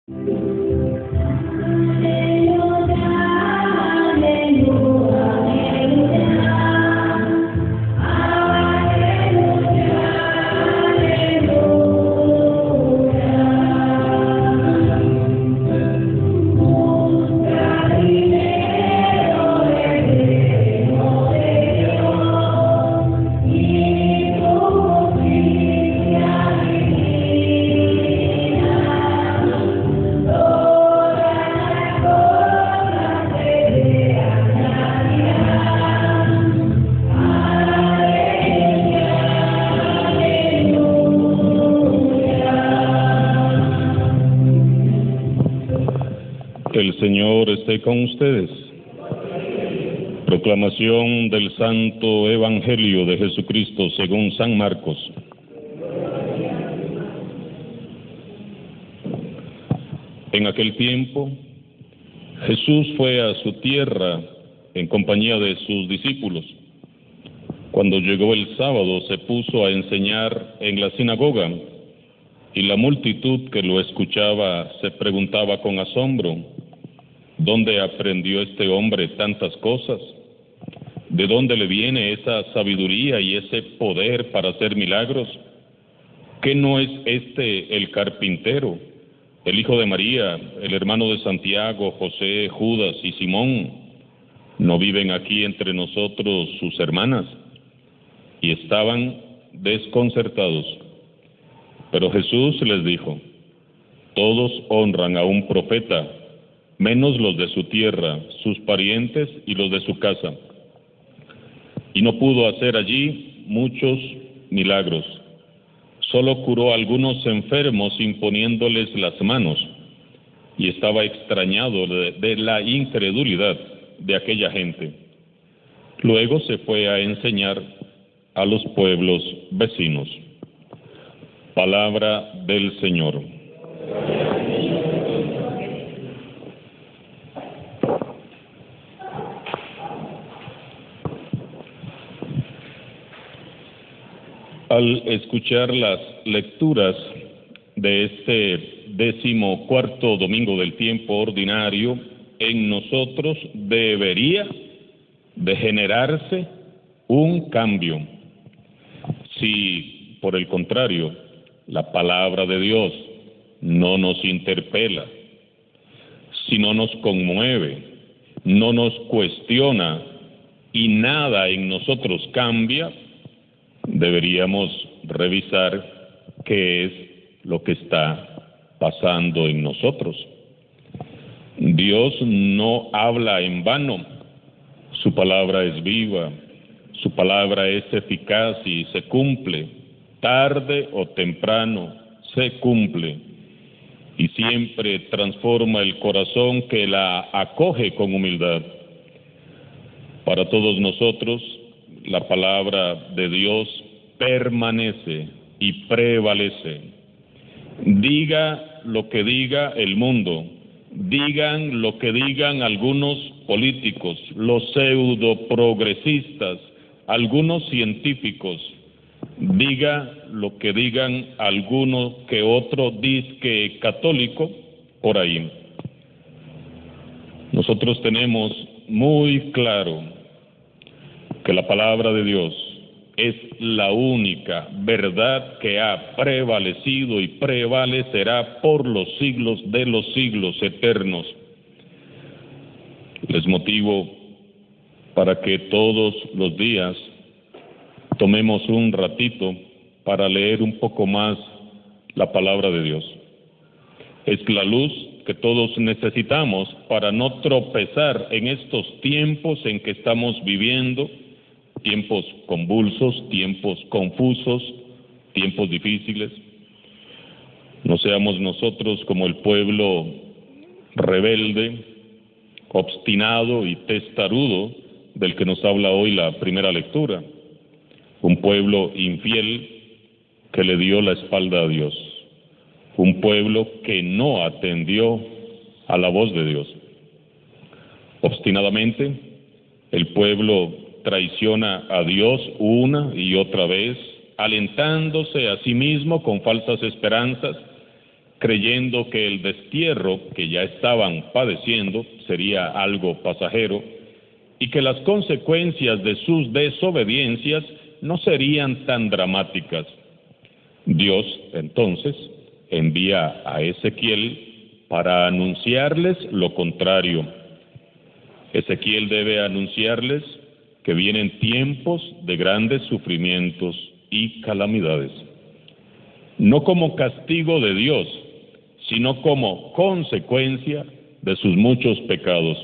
El Señor esté con ustedes. Proclamación del Santo Evangelio de Jesucristo según San Marcos. En aquel tiempo, Jesús fue a su tierra en compañía de sus discípulos. Cuando llegó el sábado, se puso a enseñar en la sinagoga, y la multitud que lo escuchaba se preguntaba con asombro: ¿dónde aprendió este hombre tantas cosas? ¿De dónde le viene esa sabiduría y ese poder para hacer milagros? ¿Qué no es este el carpintero, el hijo de María, el hermano de Santiago, José, Judas y Simón? ¿No viven aquí entre nosotros sus hermanas? Y estaban desconcertados. Pero Jesús les dijo: todos honran a un profeta, menos los de su tierra, sus parientes y los de su casa. Y no pudo hacer allí muchos milagros. Solo curó a algunos enfermos imponiéndoles las manos, y estaba extrañado de la incredulidad de aquella gente. Luego se fue a enseñar a los pueblos vecinos. Palabra del Señor. Al escuchar las lecturas de este 14º domingo del tiempo ordinario, en nosotros debería de generarse un cambio. Si, por el contrario, la palabra de Dios no nos interpela, si no nos conmueve, no nos cuestiona y nada en nosotros cambia, deberíamos revisar qué es lo que está pasando en nosotros. Dios no habla en vano. Su palabra es viva, su palabra es eficaz y se cumple. Tarde o temprano se cumple y siempre transforma el corazón que la acoge con humildad. Para todos nosotros, la palabra de Dios permanece y prevalece. Diga lo que diga el mundo, digan lo que digan algunos políticos, los pseudo progresistas, algunos científicos, diga lo que digan alguno que otro disque católico por ahí. Nosotros tenemos muy claro que la palabra de Dios es la única verdad que ha prevalecido y prevalecerá por los siglos de los siglos eternos. Les motivo para que todos los días tomemos un ratito para leer un poco más la palabra de Dios. Es la luz que todos necesitamos para no tropezar en estos tiempos en que estamos viviendo, tiempos convulsos, tiempos confusos, tiempos difíciles. No seamos nosotros como el pueblo rebelde, obstinado y testarudo del que nos habla hoy la primera lectura. Un pueblo infiel que le dio la espalda a Dios. Un pueblo que no atendió a la voz de Dios. Obstinadamente, el pueblo traiciona a Dios una y otra vez, alentándose a sí mismo con falsas esperanzas, creyendo que el destierro que ya estaban padeciendo sería algo pasajero y que las consecuencias de sus desobediencias no serían tan dramáticas. Dios, entonces, envía a Ezequiel para anunciarles lo contrario. Ezequiel debe anunciarles que vienen tiempos de grandes sufrimientos y calamidades, no como castigo de Dios, sino como consecuencia de sus muchos pecados.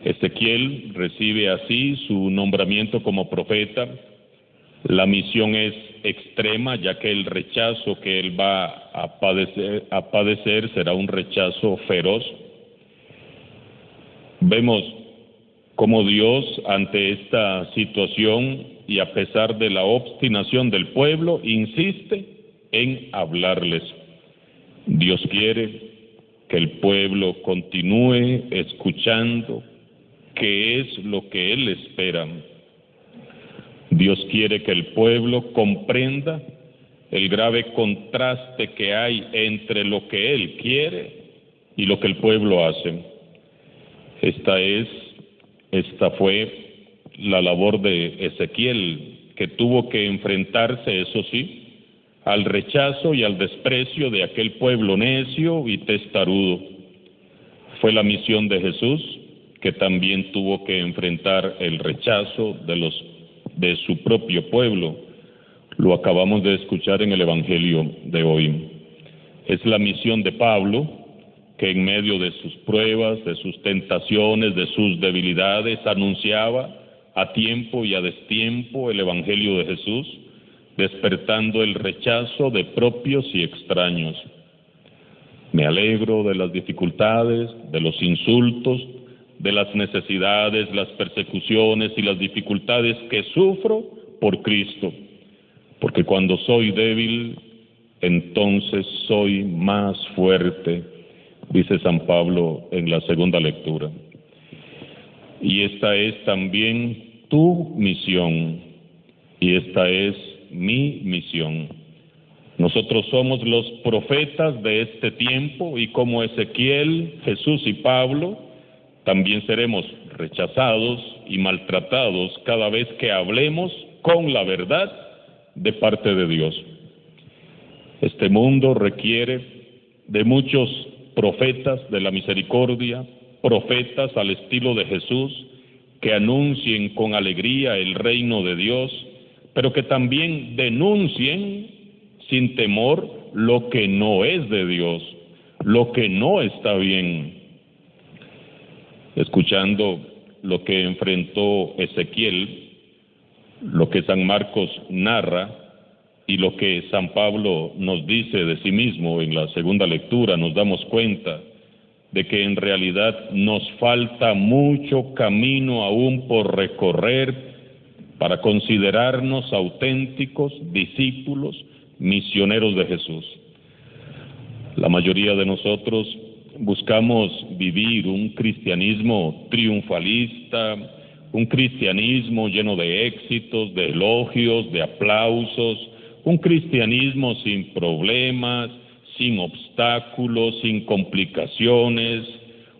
Ezequiel recibe así su nombramiento como profeta. La misión es extrema, ya que el rechazo que él va a padecer será un rechazo feroz. Vemos cómo Dios, ante esta situación y a pesar de la obstinación del pueblo, insiste en hablarles. Dios quiere que el pueblo continúe escuchando qué es lo que Él espera. Dios quiere que el pueblo comprenda el grave contraste que hay entre lo que Él quiere y lo que el pueblo hace. Esta fue la labor de Ezequiel, que tuvo que enfrentarse, eso sí, al rechazo y al desprecio de aquel pueblo necio y testarudo. Fue la misión de Jesús, que también tuvo que enfrentar el rechazo de su propio pueblo. Lo acabamos de escuchar en el Evangelio de hoy. Es la misión de Pablo, que en medio de sus pruebas, de sus tentaciones, de sus debilidades, anunciaba a tiempo y a destiempo el Evangelio de Jesús, despertando el rechazo de propios y extraños. Me alegro de las dificultades, de los insultos, de las necesidades, las persecuciones y las dificultades que sufro por Cristo, porque cuando soy débil, entonces soy más fuerte, dice San Pablo en la segunda lectura. Y esta es también tu misión, y esta es mi misión. Nosotros somos los profetas de este tiempo, y como Ezequiel, Jesús y Pablo, también seremos rechazados y maltratados cada vez que hablemos con la verdad de parte de Dios. Este mundo requiere de muchos profetas de la misericordia, profetas al estilo de Jesús, que anuncien con alegría el reino de Dios, pero que también denuncien sin temor lo que no es de Dios, lo que no está bien. Escuchando lo que enfrentó Ezequiel, lo que San Marcos narra y lo que San Pablo nos dice de sí mismo en la segunda lectura, nos damos cuenta de que en realidad nos falta mucho camino aún por recorrer para considerarnos auténticos discípulos, misioneros de Jesús. La mayoría de nosotros buscamos vivir un cristianismo triunfalista, un cristianismo lleno de éxitos, de elogios, de aplausos, un cristianismo sin problemas, sin obstáculos, sin complicaciones,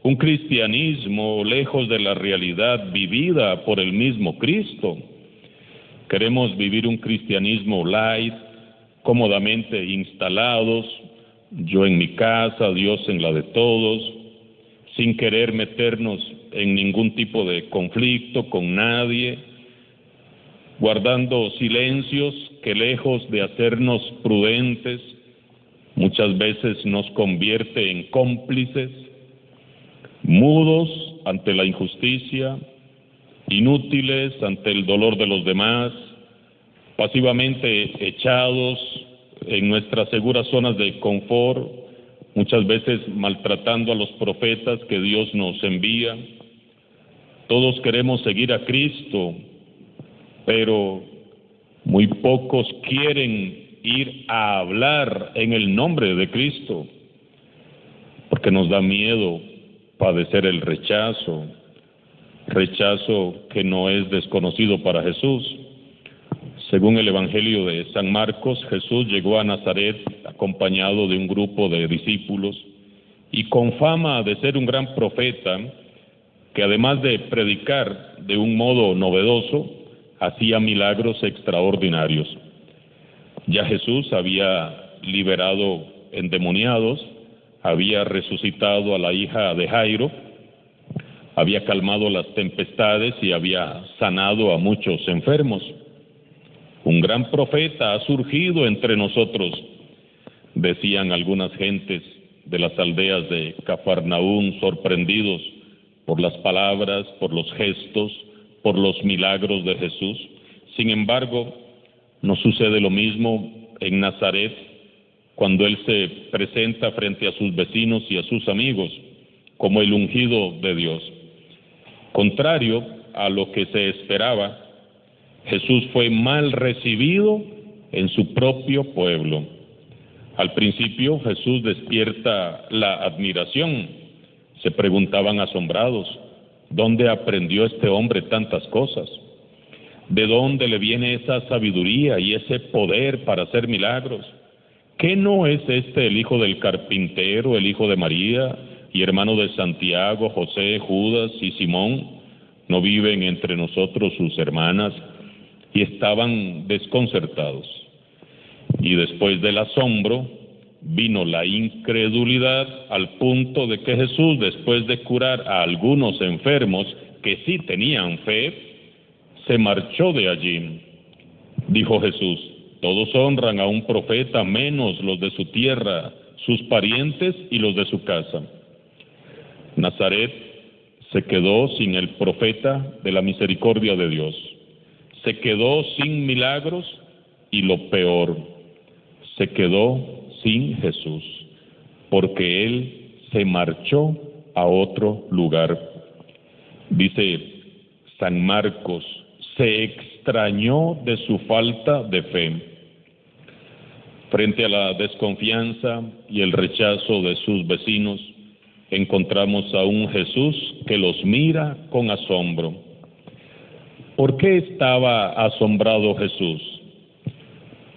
un cristianismo lejos de la realidad vivida por el mismo Cristo. Queremos vivir un cristianismo light, cómodamente instalados, yo en mi casa, Dios en la de todos, sin querer meternos en ningún tipo de conflicto con nadie, guardando silencios que lejos de hacernos prudentes, muchas veces nos convierte en cómplices, mudos ante la injusticia, inútiles ante el dolor de los demás, pasivamente echados en nuestras seguras zonas de confort, muchas veces maltratando a los profetas que Dios nos envía. Todos queremos seguir a Cristo, pero muy pocos quieren ir a hablar en el nombre de Cristo, porque nos da miedo padecer el rechazo que no es desconocido para Jesús. Según el Evangelio de San Marcos, Jesús llegó a Nazaret, acompañado de un grupo de discípulos y con fama de ser un gran profeta que además de predicar de un modo novedoso, hacía milagros extraordinarios. Ya Jesús había liberado endemoniados, había resucitado a la hija de Jairo, había calmado las tempestades y había sanado a muchos enfermos. Un gran profeta ha surgido entre nosotros, decían algunas gentes de las aldeas de Cafarnaún, sorprendidos por las palabras, por los gestos, por los milagros de Jesús. Sin embargo, no sucede lo mismo en Nazaret, cuando Él se presenta frente a sus vecinos y a sus amigos como el ungido de Dios. Contrario a lo que se esperaba, Jesús fue mal recibido en su propio pueblo. Al principio Jesús despierta la admiración. Se preguntaban asombrados, ¿dónde aprendió este hombre tantas cosas? ¿De dónde le viene esa sabiduría y ese poder para hacer milagros? ¿Qué no es este el hijo del carpintero, el hijo de María y hermano de Santiago, José, Judas y Simón? ¿No viven entre nosotros sus hermanas? Y estaban desconcertados. Y después del asombro vino la incredulidad, al punto de que Jesús, después de curar a algunos enfermos que sí tenían fe, se marchó de allí. Dijo Jesús: todos honran a un profeta, menos los de su tierra, sus parientes y los de su casa. Nazaret se quedó sin el profeta de la misericordia de Dios. Se quedó sin milagros y lo peor, se quedó sin Jesús, porque Él se marchó a otro lugar. Dice San Marcos, se extrañó de su falta de fe. Frente a la desconfianza y el rechazo de sus vecinos, encontramos a un Jesús que los mira con asombro. ¿Por qué estaba asombrado Jesús?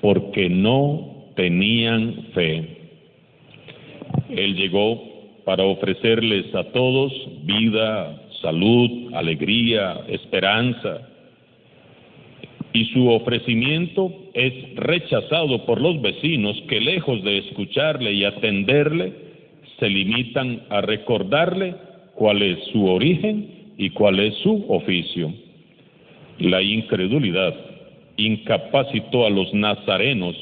Porque no tenían fe. Él llegó para ofrecerles a todos vida, salud, alegría, esperanza. Y su ofrecimiento es rechazado por los vecinos que, lejos de escucharle y atenderle, se limitan a recordarle cuál es su origen y cuál es su oficio. La incredulidad incapacitó a los nazarenos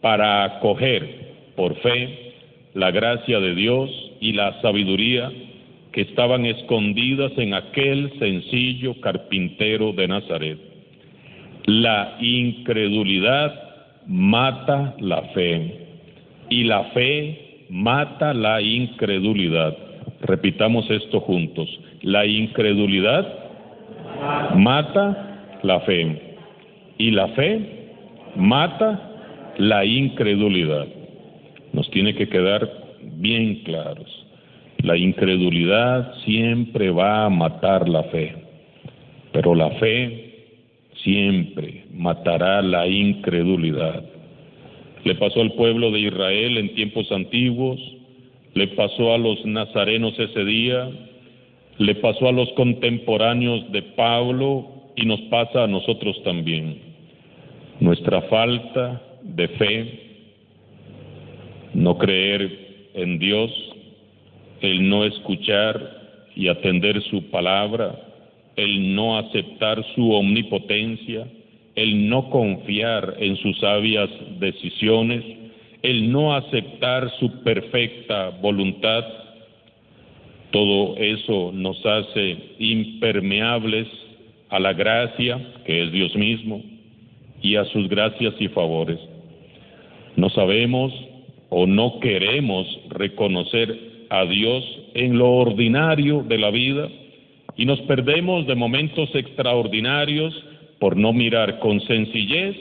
para acoger por fe la gracia de Dios y la sabiduría que estaban escondidas en aquel sencillo carpintero de Nazaret. La incredulidad mata la fe y la fe mata la incredulidad. Repitamos esto juntos. La incredulidad mata la fe y la fe mata la incredulidad. Nos tiene que quedar bien claros. La incredulidad siempre va a matar la fe, pero la fe siempre matará la incredulidad. Le pasó al pueblo de Israel en tiempos antiguos, le pasó a los nazarenos ese día, le pasó a los contemporáneos de Pablo y nos pasa a nosotros también. Nuestra falta de fe, no creer en Dios, el no escuchar y atender su palabra, el no aceptar su omnipotencia, el no confiar en sus sabias decisiones, el no aceptar su perfecta voluntad, todo eso nos hace impermeables a la gracia, que es Dios mismo, y a sus gracias y favores. No sabemos o no queremos reconocer a Dios en lo ordinario de la vida y nos perdemos de momentos extraordinarios por no mirar con sencillez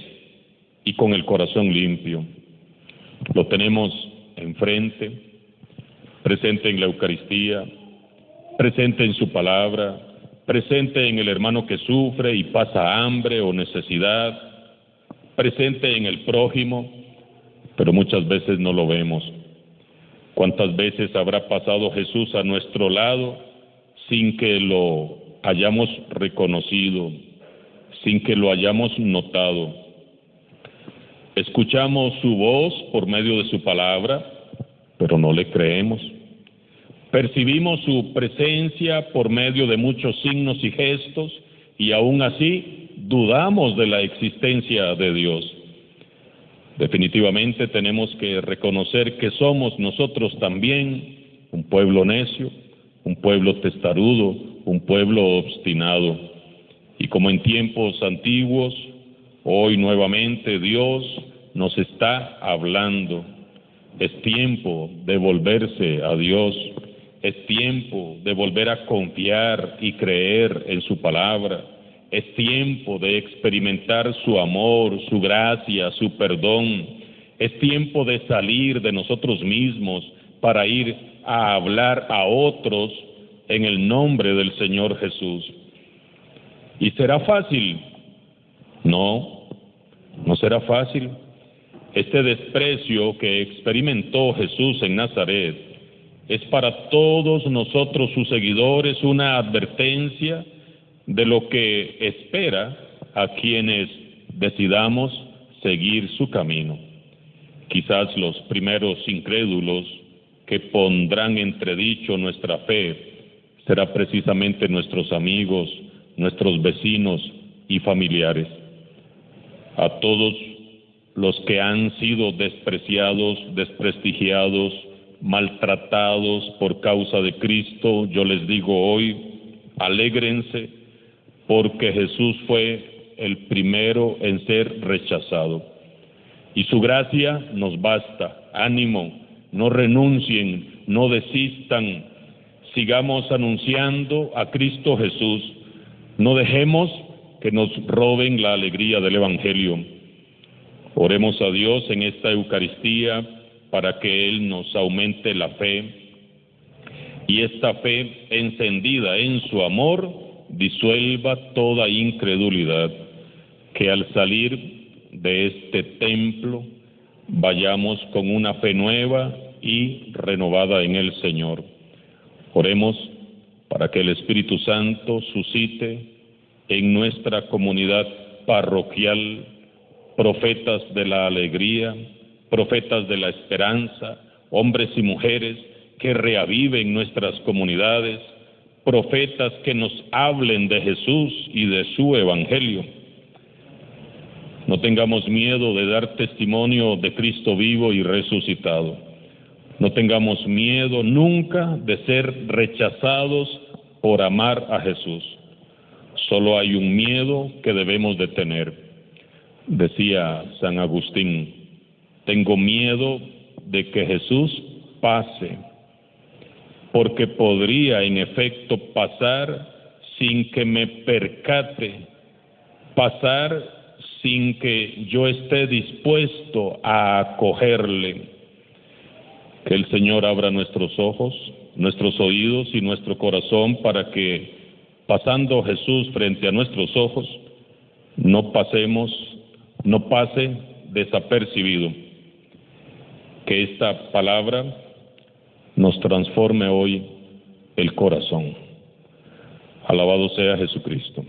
y con el corazón limpio. Lo tenemos enfrente, presente en la Eucaristía, presente en su palabra, presente en el hermano que sufre y pasa hambre o necesidad, presente en el prójimo, pero muchas veces no lo vemos. ¿Cuántas veces habrá pasado Jesús a nuestro lado sin que lo hayamos reconocido, sin que lo hayamos notado? Escuchamos su voz por medio de su palabra, pero no le creemos. Percibimos su presencia por medio de muchos signos y gestos, y aún así dudamos de la existencia de Dios. Definitivamente tenemos que reconocer que somos nosotros también un pueblo necio, un pueblo testarudo, un pueblo obstinado. Y como en tiempos antiguos, hoy nuevamente Dios nos está hablando. Es tiempo de volverse a Dios, es tiempo de volver a confiar y creer en su palabra. Es tiempo de experimentar su amor, su gracia, su perdón. Es tiempo de salir de nosotros mismos para ir a hablar a otros en el nombre del Señor Jesús. ¿Y será fácil? No, no será fácil. Este desprecio que experimentó Jesús en Nazaret es para todos nosotros sus seguidores una advertencia de lo que espera a quienes decidamos seguir su camino. Quizás los primeros incrédulos que pondrán entredicho nuestra fe será precisamente nuestros amigos, nuestros vecinos y familiares. A todos los que han sido despreciados, desprestigiados, maltratados por causa de Cristo, yo les digo hoy, alégrense, porque Jesús fue el primero en ser rechazado. Y su gracia nos basta. Ánimo, no renuncien, no desistan. Sigamos anunciando a Cristo Jesús. No dejemos que nos roben la alegría del Evangelio. Oremos a Dios en esta Eucaristía para que Él nos aumente la fe. Y esta fe encendida en su amor disuelva toda incredulidad, que al salir de este templo vayamos con una fe nueva y renovada en el Señor. Oremos para que el Espíritu Santo suscite en nuestra comunidad parroquial profetas de la alegría, profetas de la esperanza, hombres y mujeres que reaviven nuestras comunidades, profetas que nos hablen de Jesús y de su Evangelio. No tengamos miedo de dar testimonio de Cristo vivo y resucitado. No tengamos miedo nunca de ser rechazados por amar a Jesús. Solo hay un miedo que debemos de tener. Decía San Agustín, tengo miedo de que Jesús pase, porque podría en efecto pasar sin que me percate, pasar sin que yo esté dispuesto a acogerle. Que el Señor abra nuestros ojos, nuestros oídos y nuestro corazón para que, pasando Jesús frente a nuestros ojos, no pase desapercibido. Que esta palabra nos transforme hoy el corazón. Alabado sea Jesucristo.